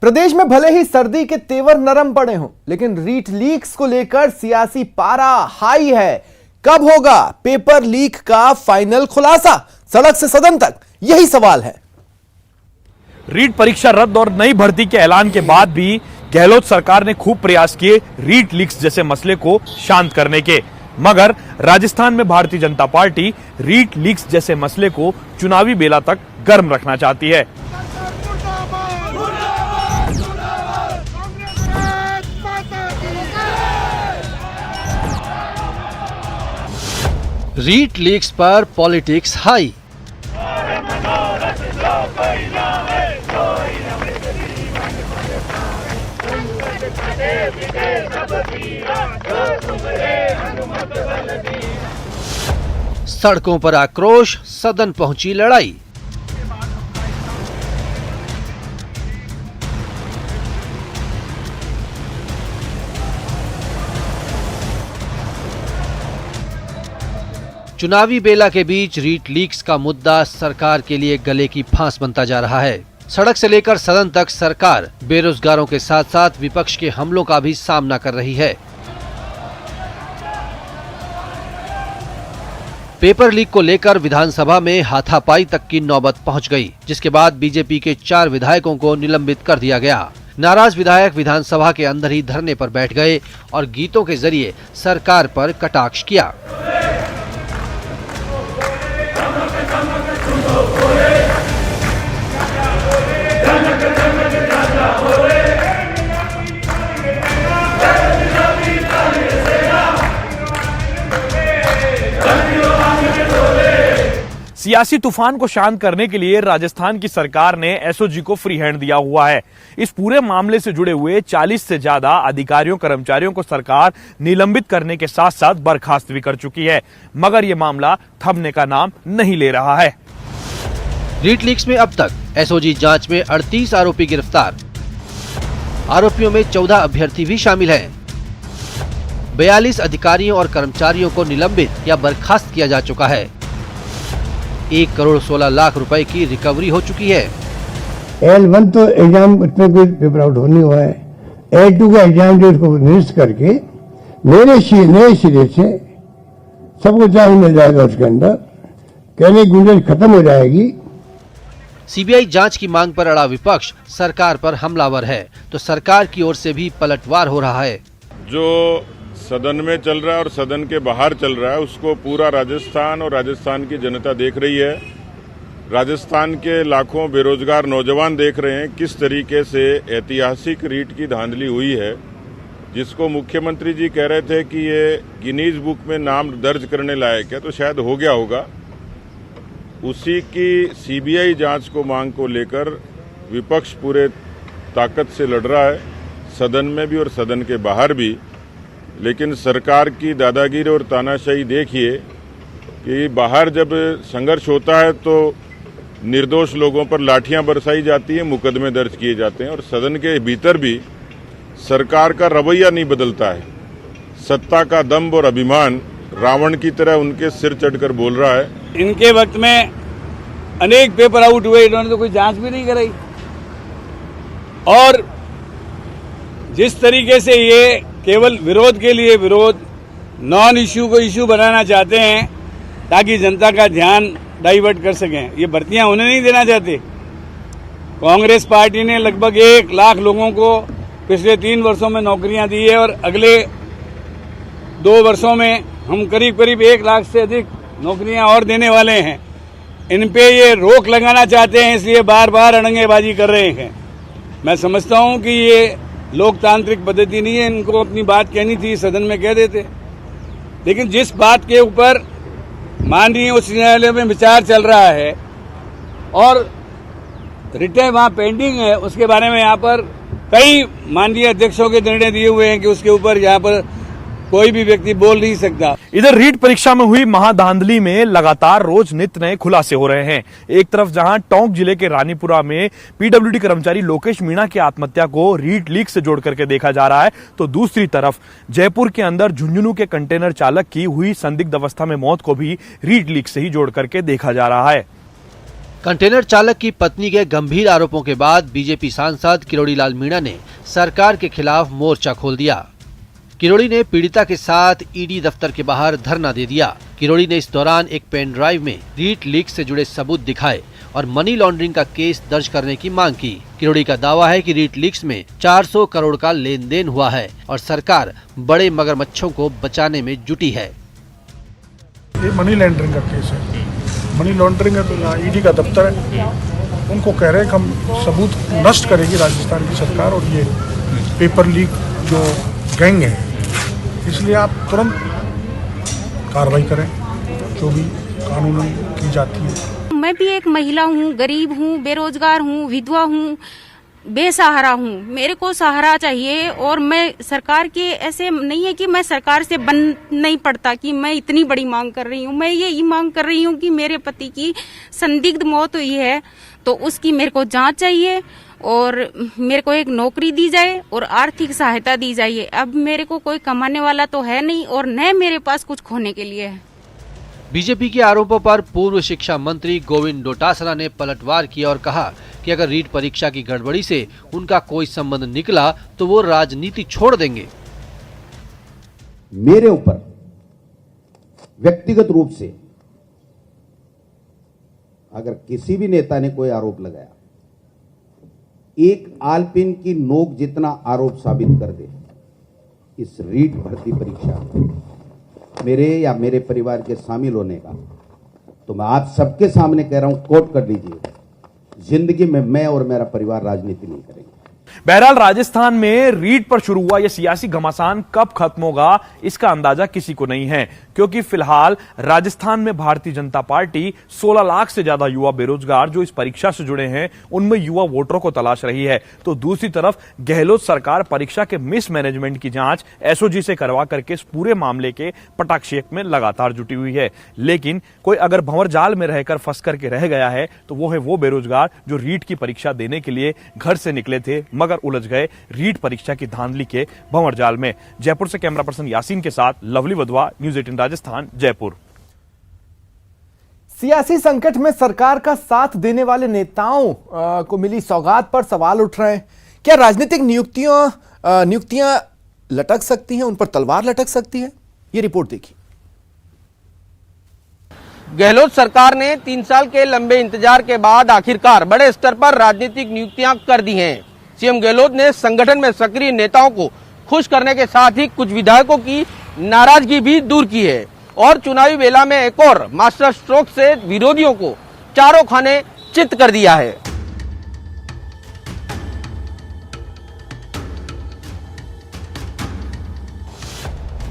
प्रदेश में भले ही सर्दी के तेवर नरम पड़े हों, लेकिन रीट लीक्स को लेकर सियासी पारा हाई है। कब होगा पेपर लीक का फाइनल खुलासा? सड़क से सदन तक यही सवाल है। रीट परीक्षा रद्द और नई भर्ती के ऐलान के बाद भी गहलोत सरकार ने खूब प्रयास किए रीट लीक्स जैसे मसले को शांत करने के, मगर राजस्थान में भारतीय जनता पार्टी रीट लीक्स जैसे मसले को चुनावी बेला तक गर्म रखना चाहती है। रीट लीक्स पर पॉलिटिक्स हाई। सड़कों पर आक्रोश, सदन पहुंची लड़ाई। चुनावी बेला के बीच रीट लीक्स का मुद्दा सरकार के लिए गले की फांस बनता जा रहा है। सड़क से लेकर सदन तक सरकार बेरोजगारों के साथ साथ विपक्ष के हमलों का भी सामना कर रही है। पेपर लीक को लेकर विधानसभा में हाथापाई तक की नौबत पहुंच गई, जिसके बाद बीजेपी के 4 विधायकों को निलंबित कर दिया गया। नाराज विधायक विधानसभा के अंदर ही धरने पर बैठ गए और गीतों के जरिए सरकार पर कटाक्ष किया। सियासी तूफान को शांत करने के लिए राजस्थान की सरकार ने एसओजी को फ्री हैंड दिया हुआ है। इस पूरे मामले से जुड़े हुए 40 से ज्यादा अधिकारियों कर्मचारियों को सरकार निलंबित करने के साथ साथ बर्खास्त भी कर चुकी है, मगर यह मामला थमने का नाम नहीं ले रहा है। रीट लीक्स में अब तक एसओजी जांच में 38 आरोपी गिरफ्तार। आरोपियों में 14 अभ्यर्थी भी शामिल हैं। 42 अधिकारियों और कर्मचारियों को निलंबित या बर्खास्त किया जा चुका है। 1 करोड़ 16 लाख रुपए की रिकवरी हो चुकी है। L1 तो एग्जाम उसमें कोई पेपर आउट होने हुआ है। L2 का एग्जाम डेट को निरस्त करके नए सिरे से सबको चार्ज मिल जाएगा। उसके अंदर कहने की गुंजाइश खत्म हो जाएगी। सीबीआई जांच की मांग पर अड़ा विपक्ष सरकार पर हमलावर है, तो सरकार की ओर से भी पलटवार हो रहा है। जो सदन में चल रहा है और सदन के बाहर चल रहा है, उसको पूरा राजस्थान और राजस्थान की जनता देख रही है। राजस्थान के लाखों बेरोजगार नौजवान देख रहे हैं किस तरीके से ऐतिहासिक रीट की धांधली हुई है, जिसको मुख्यमंत्री जी कह रहे थे कि ये गिनीज बुक में नाम दर्ज करने लायक है, तो शायद हो गया होगा। उसी की सीबीआई जांच को मांग को लेकर विपक्ष पूरे ताकत से लड़ रहा है, सदन में भी और सदन के बाहर भी। लेकिन सरकार की दादागिरी और तानाशाही देखिए कि बाहर जब संघर्ष होता है तो निर्दोष लोगों पर लाठियां बरसाई जाती है, मुकदमे दर्ज किए जाते हैं, और सदन के भीतर भी सरकार का रवैया नहीं बदलता है। सत्ता का दंभ और अभिमान रावण की तरह उनके सिर चढ़कर बोल रहा है। इनके वक्त में अनेक पेपर आउट हुए, इन्होंने तो कोई जांच भी नहीं कराई। और जिस तरीके से ये केवल विरोध के लिए विरोध, नॉन इश्यू को इश्यू बनाना चाहते हैं ताकि जनता का ध्यान डाइवर्ट कर सकें, ये भर्तियां उन्हें नहीं देना चाहते। कांग्रेस पार्टी ने लगभग 1 लाख लोगों को पिछले 3 वर्षों में नौकरियां दी है और अगले 2 वर्षों में हम करीब 1 लाख से अधिक नौकरियां और देने वाले हैं। इन पे ये रोक लगाना चाहते हैं, इसलिए बार बार अड़ंगेबाजी कर रहे हैं। मैं समझता हूं कि ये लोकतांत्रिक पद्धति नहीं है। इनको अपनी बात कहनी थी, सदन में कह देते। लेकिन जिस बात के ऊपर माननीय उच्च न्यायालय में विचार चल रहा है और रिटें वहां पेंडिंग है, उसके बारे में यहाँ पर कई माननीय अध्यक्षों के निर्णय दिए हुए हैं कि उसके ऊपर यहाँ पर कोई भी व्यक्ति बोल नहीं सकता। इधर रीट परीक्षा में हुई महाधांधली में लगातार रोज नित्य नए खुलासे हो रहे हैं। एक तरफ जहां टोंक जिले के रानीपुरा में पीडब्ल्यूडी कर्मचारी लोकेश मीणा की आत्महत्या को रीट लीक से जोड़ करके देखा जा रहा है, तो दूसरी तरफ जयपुर के अंदर झुंझुनू के कंटेनर चालक की हुई संदिग्ध अवस्था में मौत को भी रीट लीक से ही जोड़ करके देखा जा रहा है। कंटेनर चालक की पत्नी के गंभीर आरोपों के बाद बीजेपी सांसद किरोड़ी लाल मीणा ने सरकार के खिलाफ मोर्चा खोल दिया। किरोड़ी ने पीड़िता के साथ ईडी दफ्तर के बाहर धरना दे दिया। किरोड़ी ने इस दौरान एक पेन ड्राइव में रीट लीक से जुड़े सबूत दिखाए और मनी लॉन्ड्रिंग का केस दर्ज करने की मांग की। किरोड़ी का दावा है कि रीट लीक्स में 400 करोड़ का लेन देन हुआ है और सरकार बड़े मगरमच्छों को बचाने में जुटी है। ये मनी लॉन्ड्रिंग का केस है। मनी लॉन्ड्रिंग ईडी का दफ्तर है, उनको कह रहे हैं कि हम सबूत नष्ट करेगी राजस्थान की सरकार और ये पेपर लीक जो गैंग है, इसलिए आप तुरंत कार्रवाई करें जो भी कानून की जाती है। मैं भी एक महिला हूँ, गरीब हूँ, बेरोजगार हूँ, विधवा हूँ, बेसहारा हूँ। मेरे को सहारा चाहिए और मैं सरकार के ऐसे नहीं है कि मैं सरकार से बन नहीं पड़ता कि मैं इतनी बड़ी मांग कर रही हूँ। मैं ये मांग कर रही हूँ कि मेरे पति की संदिग्ध मौत हुई है तो उसकी मेरे को जांच चाहिए और मेरे को एक नौकरी दी जाए और आर्थिक सहायता दी जाए। अब मेरे को कोई कमाने वाला तो है नहीं और न मेरे पास कुछ खोने के लिए है। बीजेपी के आरोपों पर पूर्व शिक्षा मंत्री गोविंद डोटासरा ने पलटवार किया और कहा कि अगर रीट परीक्षा की गड़बड़ी से उनका कोई संबंध निकला तो वो राजनीति छोड़ देंगे। मेरे ऊपर व्यक्तिगत रूप से अगर किसी भी नेता ने कोई आरोप लगाया, एक आलपिन की नोक जितना आरोप साबित कर दे इस रीट भर्ती परीक्षा मेरे या मेरे परिवार के शामिल होने का, तो मैं आप सबके सामने कह रहा हूं, कोट कर लीजिए, जिंदगी में मैं और मेरा परिवार राजनीति नहीं करेंगे। बहरहाल राजस्थान में रीट पर शुरू हुआ यह सियासी घमासान कब खत्म होगा इसका अंदाजा किसी को नहीं है, क्योंकि फिलहाल राजस्थान में भारतीय जनता पार्टी 16 लाख से ज्यादा युवा बेरोजगार जो इस परीक्षा से जुड़े हैं उनमें युवा वोटरों को तलाश रही है। तो दूसरी तरफ गहलोत सरकार परीक्षा के मिसमैनेजमेंट की जांच एसओजी से करवा करके इस पूरे मामले के पटाक्षेप में लगातार जुटी हुई है। लेकिन कोई अगर भंवर जाल में रहकर फंस करके रह गया है तो वो है वो बेरोजगार जो रीट की परीक्षा देने के लिए घर से निकले थे मगर उलझ गए रीट परीक्षा की धांधली के भंवर जाल में। जयपुर से कैमरा पर्सन यासीन के साथ लवली वधवा, न्यूज़ 18 राजस्थान, जयपुर। सियासी संकट में सरकार का साथ देने वाले नेताओं को मिली सौगात पर सवाल उठ रहे हैं। क्या राजनीतिक नियुक्तियां लटक सकती हैं, उन पर तलवार लटक सकती है? ये रिपोर्ट देखिए। गहलोत सरकार ने 3 साल के लंबे इंतजार के बाद आखिरकार बड़े स्तर पर राजनीतिक नियुक्तियां कर दी हैं। सीएम गहलोत ने संगठन में सक्रिय नेताओं को खुश करने के साथ ही कुछ विधायकों की नाराजगी भी दूर की है और चुनावी बेला में एक और मास्टर स्ट्रोक से विरोधियों को चारों खाने चित कर दिया है।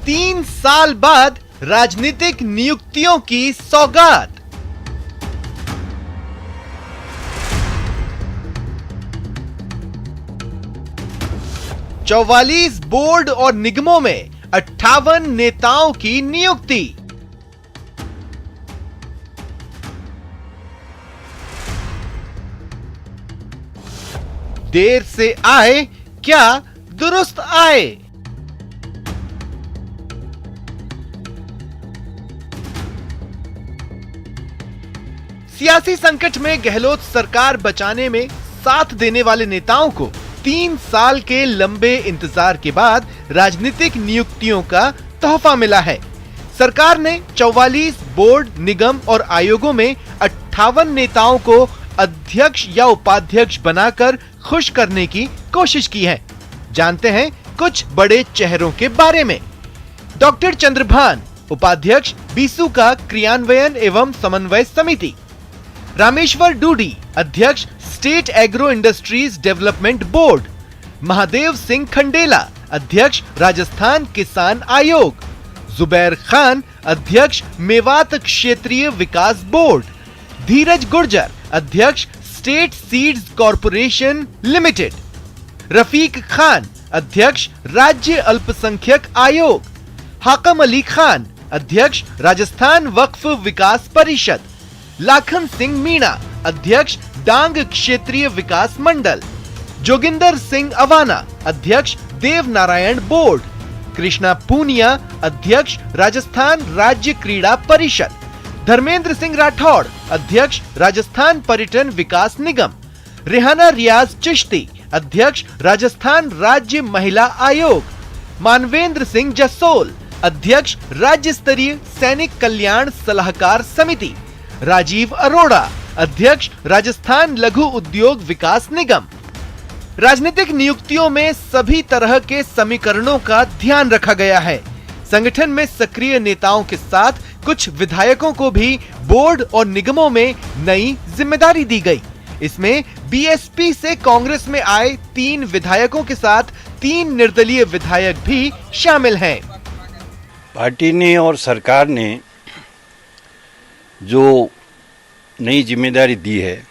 तीन साल बाद राजनीतिक नियुक्तियों की सौगात। चौवालीस बोर्ड और निगमों में 58 नेताओं की नियुक्ति। देर से आए क्या दुरुस्त आए। सियासी संकट में गहलोत सरकार बचाने में साथ देने वाले नेताओं को 3 साल के लंबे इंतजार के बाद राजनीतिक नियुक्तियों का तोहफा मिला है। सरकार ने 44 बोर्ड, निगम और आयोगों में 58 नेताओं को अध्यक्ष या उपाध्यक्ष बनाकर खुश करने की कोशिश की है। जानते हैं कुछ बड़े चेहरों के बारे में। डॉक्टर चंद्रभान, उपाध्यक्ष बीसू का क्रियान्वयन एवं समन्वय समिति। रामेश्वर डूडी, अध्यक्ष state agro industries development board. Mahadev Singh Khandela, अध्यक्ष राजस्थान किसान आयोग। जुबैर खान, अध्यक्ष मेवात क्षेत्रीय विकास बोर्ड। धीरज गुर्जर, अध्यक्ष state seeds corporation limited. Rafiq Khan, अध्यक्ष राज्य अल्पसंख्यक आयोग। हाकम अली खान, अध्यक्ष राजस्थान वक्फ विकास परिषद। लाखन सिंह मीणा, अध्यक्ष डांग क्षेत्रीय विकास मंडल। जोगिंदर सिंह अवाना, अध्यक्ष देव नारायण बोर्ड। कृष्णा पूनिया, अध्यक्ष राजस्थान राज्य क्रीड़ा परिषद। धर्मेंद्र सिंह राठौड़, अध्यक्ष राजस्थान पर्यटन विकास निगम। रेहाना रियाज चिश्ती, अध्यक्ष राजस्थान राज्य महिला आयोग। मानवेंद्र सिंह जसोल, अध्यक्ष राज्य स्तरीय सैनिक कल्याण सलाहकार समिति। राजीव अरोड़ा, अध्यक्ष राजस्थान लघु उद्योग विकास निगम। राजनीतिक नियुक्तियों में सभी तरह के समीकरणों का ध्यान रखा गया है। संगठन में सक्रिय नेताओं के साथ कुछ विधायकों को भी बोर्ड और निगमों में नई जिम्मेदारी दी गई। इसमें बीएसपी से कांग्रेस में आए 3 विधायकों के साथ 3 निर्दलीय विधायक भी शामिल हैं। पार्टी ने और सरकार ने जो नई जिम्मेदारी दी है,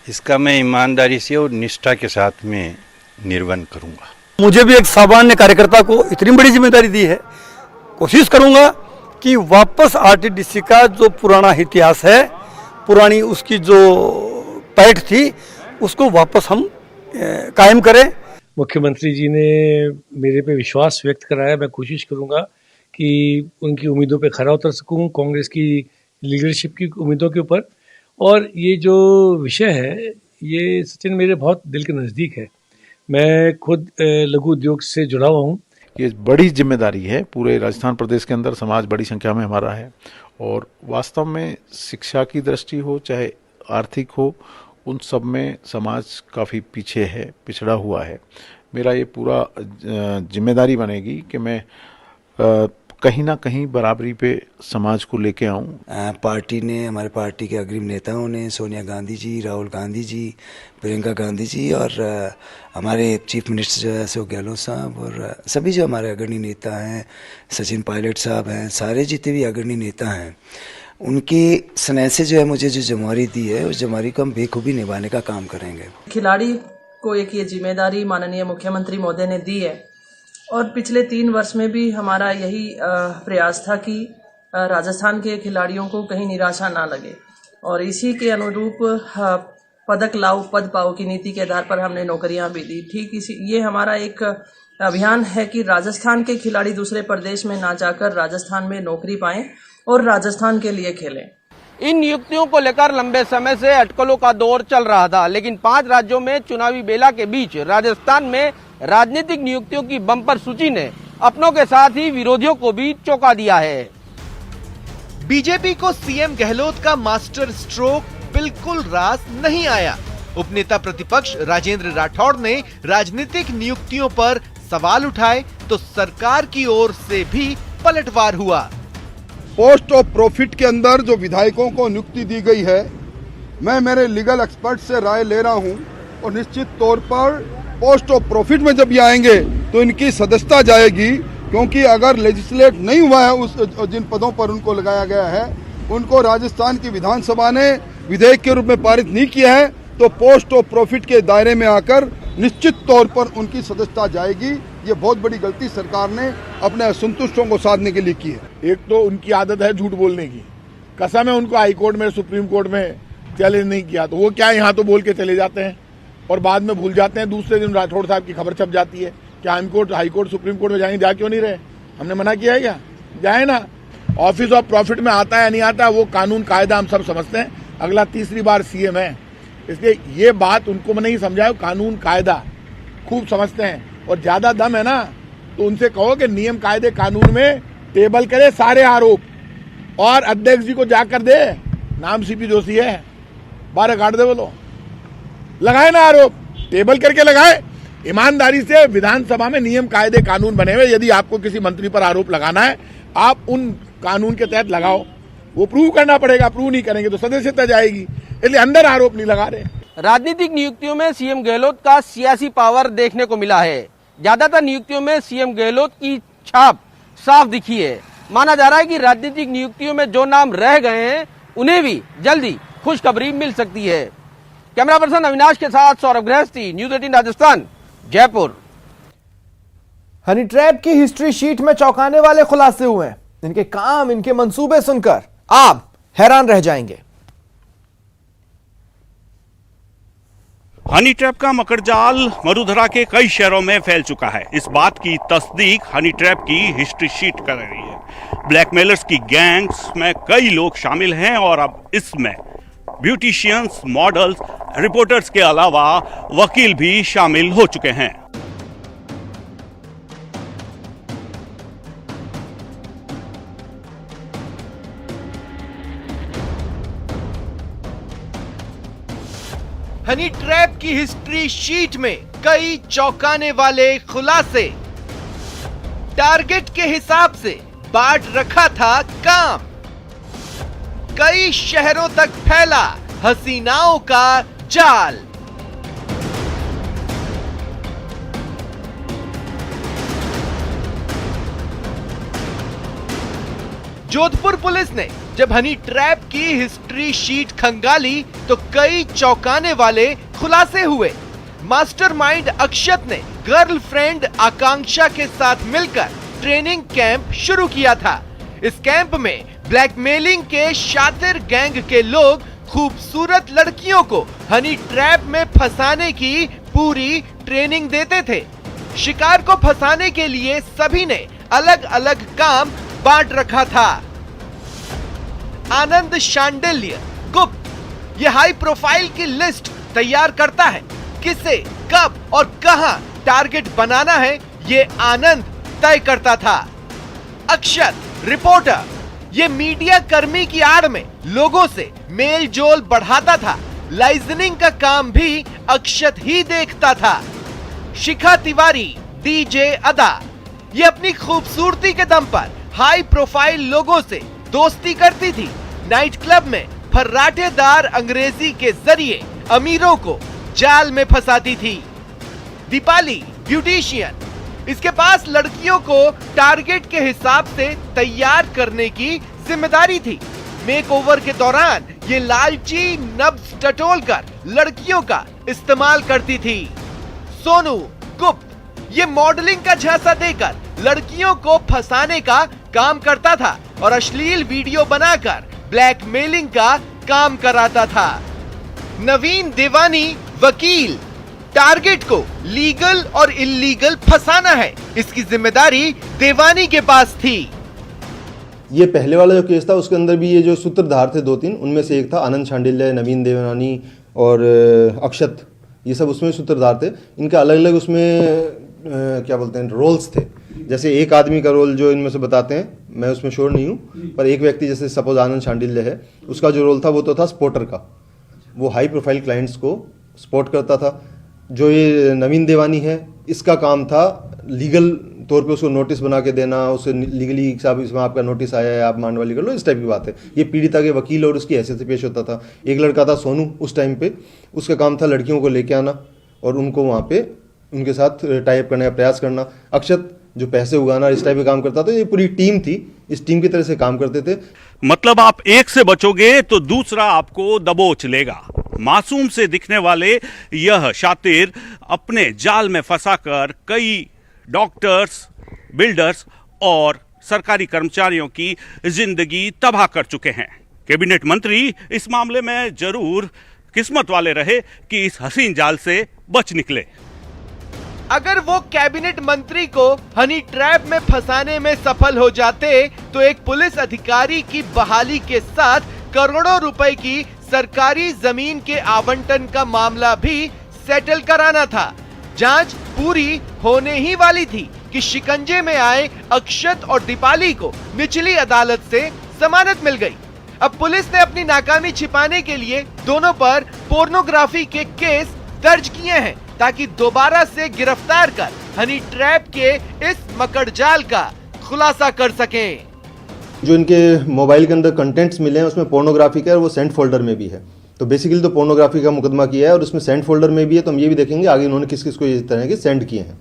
इसका मैं ईमानदारी से और निष्ठा के साथ में निर्वहन करूंगा। मुझे भी एक सामान्य कार्यकर्ता को इतनी बड़ी जिम्मेदारी दी है, कोशिश करूंगा कि वापस आरटीडीसी का जो पुराना इतिहास है, पुरानी उसकी जो पैठ थी, उसको वापस हम कायम करें। मुख्यमंत्री जी ने मेरे पे विश्वास व्यक्त कराया। मैं कोशिश करूंगा कि उनकी उम्मीदों पे खरा उतर सकूं, कांग्रेस की लीडरशिप की उम्मीदों के ऊपर। और ये जो विषय है, ये सचिन मेरे बहुत दिल के नज़दीक है। मैं खुद लघु उद्योग से जुड़ा हुआ हूँ। ये बड़ी जिम्मेदारी है। पूरे राजस्थान प्रदेश के अंदर समाज बड़ी संख्या में हमारा है और वास्तव में शिक्षा की दृष्टि हो चाहे आर्थिक हो, उन सब में समाज काफ़ी पीछे है, पिछड़ा हुआ है। मेरा ये पूरा जिम्मेदारी बनेगी कि मैं कहीं ना कहीं बराबरी पे समाज को लेके आऊं। पार्टी ने, हमारे पार्टी के अग्रणी नेताओं ने, सोनिया गांधी जी, राहुल गांधी जी, प्रियंका गांधी जी और हमारे चीफ मिनिस्टर जो है अशोक गहलोत साहब और सभी जो हमारे अग्रणी नेता हैं, सचिन पायलट साहब हैं, सारे जितने भी अग्रणी नेता हैं, उनकी स्नेह से जो है मुझे जो जिम्मेदारी दी है, उस जिम्मेदारी को हम बेखूबी निभाने का काम करेंगे। खिलाड़ी को एक ये जिम्मेदारी माननीय मुख्यमंत्री महोदय ने दी है और पिछले 3 वर्ष में भी हमारा यही प्रयास था कि राजस्थान के खिलाड़ियों को कहीं निराशा ना लगे और इसी के अनुरूप पदक लाओ पद पाओ की नीति के आधार पर हमने नौकरियां भी दी। ठीक इसी ये हमारा एक अभियान है कि राजस्थान के खिलाड़ी दूसरे प्रदेश में ना जाकर राजस्थान में नौकरी पाएं और राजस्थान के लिए खेलें। इन नियुक्तियों को लेकर लंबे समय से अटकलों का दौर चल रहा था, लेकिन 5 राज्यों में चुनावी बेला के बीच राजस्थान में राजनीतिक नियुक्तियों की बम्पर सूची ने अपनों के साथ ही विरोधियों को भी चौंका दिया है। बीजेपी को सीएम गहलोत का मास्टर स्ट्रोक बिल्कुल रास नहीं आया। उपनेता प्रतिपक्ष राजेंद्र राठौड़ ने राजनीतिक नियुक्तियों पर सवाल उठाए तो सरकार की ओर से भी पलटवार हुआ। पोस्ट ऑफ प्रॉफिट के अंदर जो विधायकों को नियुक्ति दी गई है, मैं मेरे लीगल एक्सपर्ट से राय ले रहा हूं और निश्चित तौर पर पोस्ट ऑफ प्रॉफिट में जब ये आएंगे तो इनकी सदस्यता जाएगी, क्योंकि अगर लेजिस्लेट नहीं हुआ है उस जिन पदों पर उनको लगाया गया है, उनको राजस्थान की विधानसभा ने विधेयक के रूप में पारित नहीं किया है, तो पोस्ट ऑफ प्रॉफिट के दायरे में आकर निश्चित तौर पर उनकी सदस्यता जाएगी। ये बहुत बड़ी गलती सरकार ने अपने असंतुष्टों को साधने के लिए की है। एक तो उनकी आदत है झूठ बोलने की। कसम है उनको हाई कोर्ट में, सुप्रीम कोर्ट में चैलेंज नहीं किया तो वो क्या यहाँ तो बोल के चले जाते हैं और बाद में भूल जाते हैं। दूसरे दिन राठौड़ साहब की खबर छप जाती है कि हाई कोर्ट सुप्रीम कोर्ट में जाएंगे। जा क्यों नहीं रहे? हमने मना किया है क्या? जाए ना। ऑफिस ऑफ प्रॉफिट में आता है नहीं आता, वो कानून कायदा हम सब समझते हैं। अगला 3री बार सीएम है, इसलिए ये बात उनको मैं नहीं समझाया। कानून कायदा खूब समझते हैं और ज्यादा दम है ना तो उनसे कहो कि नियम कायदे कानून में टेबल करे सारे आरोप और अध्यक्ष जी को जाकर दे। नाम सीपी जोशी है, 12 काट दे, बोलो लगाए ना आरोप, टेबल करके लगाए। ईमानदारी से विधानसभा में नियम कायदे कानून बने हुए, यदि आपको किसी मंत्री पर आरोप लगाना है आप उन कानून के तहत लगाओ। वो प्रूव करना पड़ेगा, प्रूव नहीं करेंगे तो सदस्यता जाएगी, इसलिए अंदर आरोप नहीं लगा रहे। राजनीतिक नियुक्तियों में सीएम गहलोत का सियासी पावर देखने को मिला है। ज्यादातर नियुक्तियों में सीएम गहलोत की छाप साफ दिखी है। माना जा रहा है कि राजनीतिक नियुक्तियों में जो नाम रह गए हैं उन्हें भी जल्दी खुशखबरी मिल सकती है। कैमरा पर्सन अविनाश के साथ सौरभ गृहस्थी, news 18 Rajasthan, Jaipur. Honey trap की हिस्ट्री शीट में चौंकाने वाले खुलासे हुए हैं। इनके काम, इनके मंसूबे सुनकर आप हैरान रह जाएंगे। हनी ट्रैप का मकड़जाल मरुधरा के कई शहरों में फैल चुका है। इस बात की तस्दीक हनी ट्रैप की हिस्ट्री शीट कर रही है। ब्लैकमेलर्स की गैंग्स में कई लोग शामिल हैं और अब इसमें ब्यूटिशियंस, मॉडल्स, रिपोर्टर्स के अलावा वकील भी शामिल हो चुके हैं। हनी ट्रैप की हिस्ट्री शीट में कई चौंकाने वाले खुलासे। टारगेट के हिसाब से बांट रखा था काम। कई शहरों तक फैला हसीनाओं का जाल। जोधपुर पुलिस ने जब हनी ट्रैप की हिस्ट्री शीट खंगाली तो कई चौंकाने वाले खुलासे हुए। मास्टरमाइंड अक्षत ने गर्लफ्रेंड आकांक्षा के साथ मिलकर ट्रेनिंग कैंप शुरू किया था। इस कैंप में ब्लैकमेलिंग के शातिर गैंग के लोग खूबसूरत लड़कियों को हनी ट्रैप में फंसाने की पूरी ट्रेनिंग देते थे। शिकार को फंसाने के लिए सभी ने अलग अलग काम बांट रखा था। आनंद शांडिल्य गुप्त ये हाई प्रोफाइल की लिस्ट तैयार करता है। किसे, कब और कहां टारगेट बनाना है ये आनंद तय करता था। अक्षत रिपोर्टर ये मीडिया कर्मी की आड़ में लोगों से मेल जोल बढ़ाता था। लाइजनिंग का काम भी अक्षत ही देखता था। शिखा तिवारी डीजे अदा ये अपनी खूबसूरती के दम पर हाई प्रोफाइल लोगों से दोस्ती करती थी। नाइट क्लब में फर्राटेदार अंग्रेजी के जरिए अमीरों को जाल में फंसाती थी। दीपाली ब्यूटिशियन इसके पास लड़कियों को टारगेट के हिसाब से तैयार करने की जिम्मेदारी थी। मेकओवर के दौरान ये लालची नब्ज टटोलकर लड़कियों का इस्तेमाल करती थी। सोनू गुप्त ये मॉडलिंग का झांसा देकर लड़कियों को फंसाने का काम करता था और अश्लील वीडियो बनाकर ब्लैकमेलिंग का काम कराता था। नवीन देवानी वकील टारगेट को लीगल और इल्लीगल फंसाना है, इसकी जिम्मेदारी देवानी के पास थी। ये पहले वाला जो केस था उसके अंदर भी ये जो सूत्रधार थे 2-3 उनमें से एक था आनंद शांडिल्य, नवीन देवनानी और अक्षत, ये सब उसमें सूत्रधार थे। इनका अलग अलग उसमें क्या बोलते हैं रोल्स थे। जैसे एक आदमी का रोल जो इनमें से बताते हैं, मैं उसमें श्योर नहीं हूँ, पर एक व्यक्ति जैसे सपोज आनंद शांडिल्य है, उसका जो रोल था वो तो था स्पॉटर का। वो हाई प्रोफाइल क्लाइंट्स को स्पॉट करता था। जो ये नवीन देवानी है, इसका काम था लीगल तौर पे उसको नोटिस बना के देना, उसे लीगली साहब इसमें आपका नोटिस आया है, आप मांडवाली कर लो, इस टाइप की बात है। ये पीड़िता के वकील और उसकी हैसियत से पेश होता था। एक लड़का था सोनू, उस टाइम पे उसका काम था लड़कियों को लेके आना और उनको वहाँ पे उनके साथ टाइप करने का प्रयास करना। अक्षत जो पैसे उगाना, इस टाइप का काम करता था। ये पूरी टीम थी, इस टीम की तरह से काम करते थे। मतलब आप एक से बचोगे तो दूसरा आपको दबोच लेगा। मासूम से दिखने वाले यह शातिर अपने जाल में फंसाकर कई डॉक्टर्स, बिल्डर्स और सरकारी कर्मचारियों की जिंदगी तबाह कर चुके हैं। कैबिनेट मंत्री इस मामले में जरूर किस्मत वाले रहे कि इस हसीन जाल से बच निकले। अगर वो कैबिनेट मंत्री को हनी ट्रैप में फंसाने में सफल हो जाते तो एक पुलिस अधिकारी की बहाली के साथ करोड़ों रुपए की सरकारी जमीन के आवंटन का मामला भी सेटल कराना था। जांच पूरी होने ही वाली थी कि शिकंजे में आए अक्षत और दीपाली को निचली अदालत से जमानत मिल गई। अब पुलिस ने अपनी नाकामी छिपाने के लिए दोनों पर पोर्नोग्राफी के केस दर्ज किए हैं ताकि दोबारा से गिरफ्तार कर हनी ट्रैप के इस मकड़जाल का खुलासा कर सकें। जो इनके मोबाइल के अंदर कंटेंट्स मिले हैं उसमें पोर्नोग्राफी का है और वो सेंट फोल्डर में भी है। तो बेसिकली तो पोर्नोग्राफी का मुकदमा किया है और उसमें सेंट फोल्डर में भी है। तो हम ये भी देखेंगे आगे इन्होंने किस किस को इस तरह के सेंड किए हैं।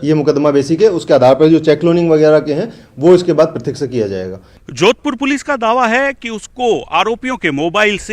ये मुकदमा बेसिक है, उसके आधार पर जो चेक क्लोनिंग वगैरह के हैं वो इसके बाद प्रत्यक्ष किया जाएगा। जोधपुर पुलिस का दावा है कि उसको आरोपियों के मोबाइल से